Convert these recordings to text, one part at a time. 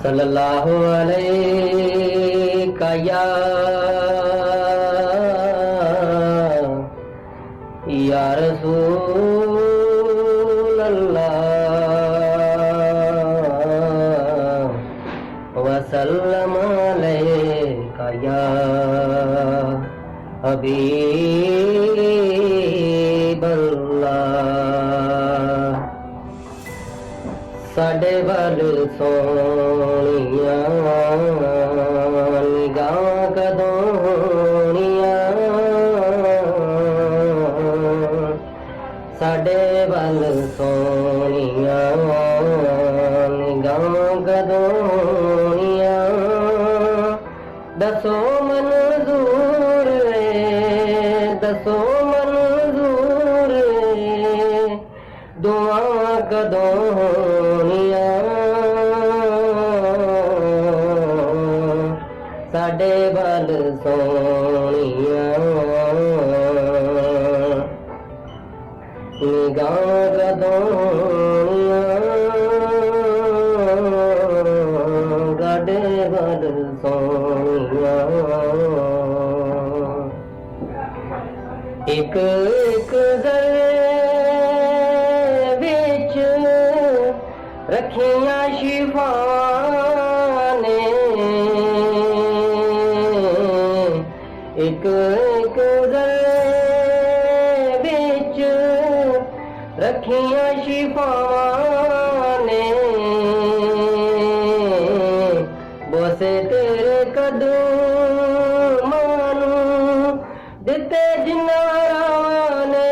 सल्लल्लाहु अलैका या रसूल अल्लाह वसल्लम अलैका या हबीब अल्लाह। साडे वल सोहणियां निगाहां कदों होणियां, साडे वल सोहणियां निगाहां कदों होणियां। दसो मंजूर दसो मंजूर दुआ कदों होणियां, साडे वल सोहणियां निगाहां कदों होणियां, साडे वल सोहणियां। एक एक गले विच रखियां शिफा ने, एक एक गले विच रखियां शिफा ने। बोसे तेरे कदमां नूं दिते जिन्हां ने,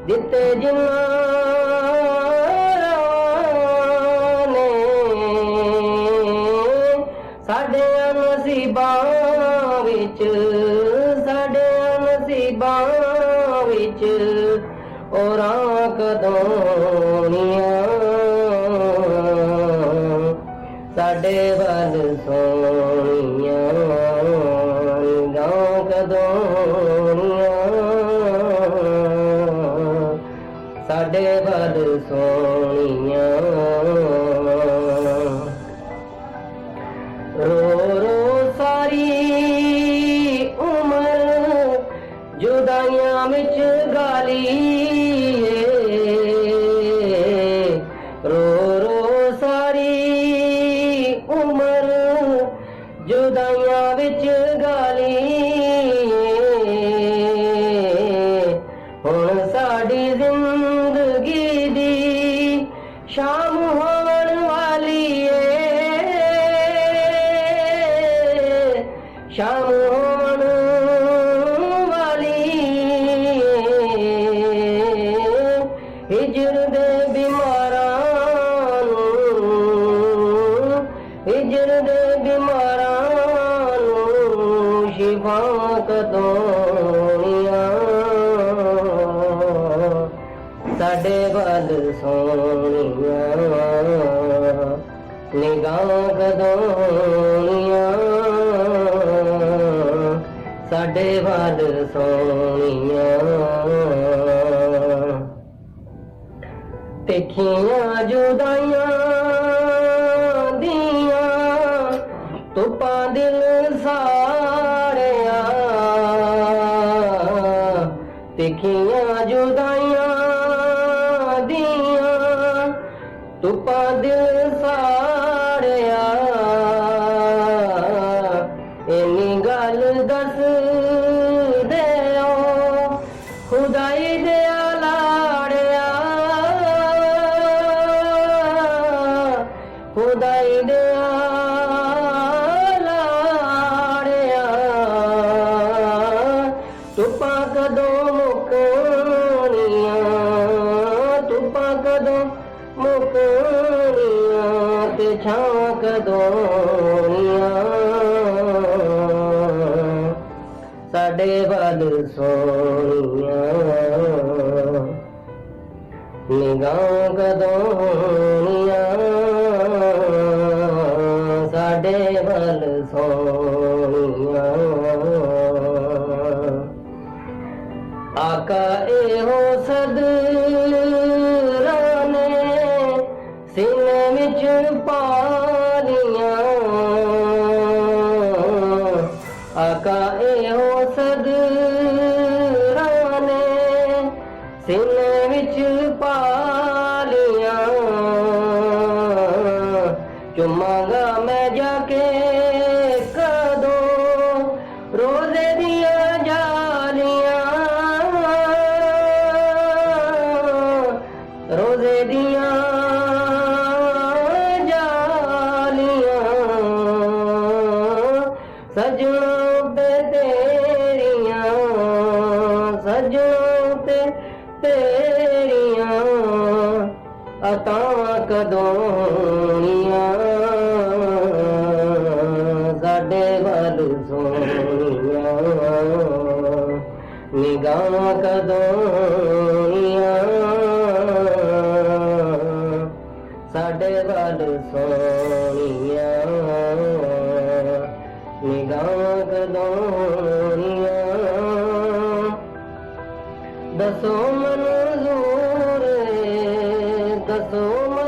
दिते जिन्हां ने। साडे नसीबां विच साडे नसीबां विच औरां कदों होणियां, साडे वल सोहणियां निगाहां कदों होणियां, साडे वल सोहणियां। रो रो सारी उमर जुदाइयां विच गाली, रो रो सारी उमर जुदाइयां विच गाली। हुण साडी जिंदगी दी शाम होण वाली है, शाम होण वाली हिजर दे बीमारां नूं, हिजर दे बीमारां नूं शिफा कदों होणियां, साडे वल सोहणियां निगाहां कदों होणियां, साडे वल सोहणियां। तिखियां जुदाइयां दियां तुपां दिल साड़िया, तिखियां जुदाइयां दियां तुपां दिल साड़िया। इन्नी गल दस देओ खुदाई दिया लाड़िया, खुदाई दिया लाड़िया। तुपां कदों मुकणियां, तुपां कदों मुकणियां, ते छां कदों होणियां, साडे वल सोहणियां निगाहां कदों होणियां, साडे वल सोहणियां। आका एहो सदराने ਪਾਲੀਆਂ ਚੁੰਮਾਂਗਾ ਮੈਂ ਜਾ ਕੇ ਕਦੋਂ ਰੋਜ਼ੇ ਦੀਆਂ ਜਾਲੀਆਂ ਰੋਜ਼ੇ ਦੀਆਂ ਜਾਲੀਆਂ ਸਜਣੋਂ ਤੇ ਤੇਰੀਆਂ ਸਜਣੋਂ ਤੇ ਤੇਰੀਆਂ ਅਤਾਂ ਕਦੋਂੀਆਂ ਸਾਡੇ ਵੱਲ ਸੋਹਣੀਆਂ ਨਿਗਾਹਾਂ ਕਦੋਂੀਆਂ ਸਾਡੇ ਵੱਲ ਸੋਹਣੀਆਂ ਨਿਗਾਹਾਂ ਕਦੋਂੀਆਂ ਦੱਸੋ ਮਨਜ਼ੂਰ ਦੱਸੋ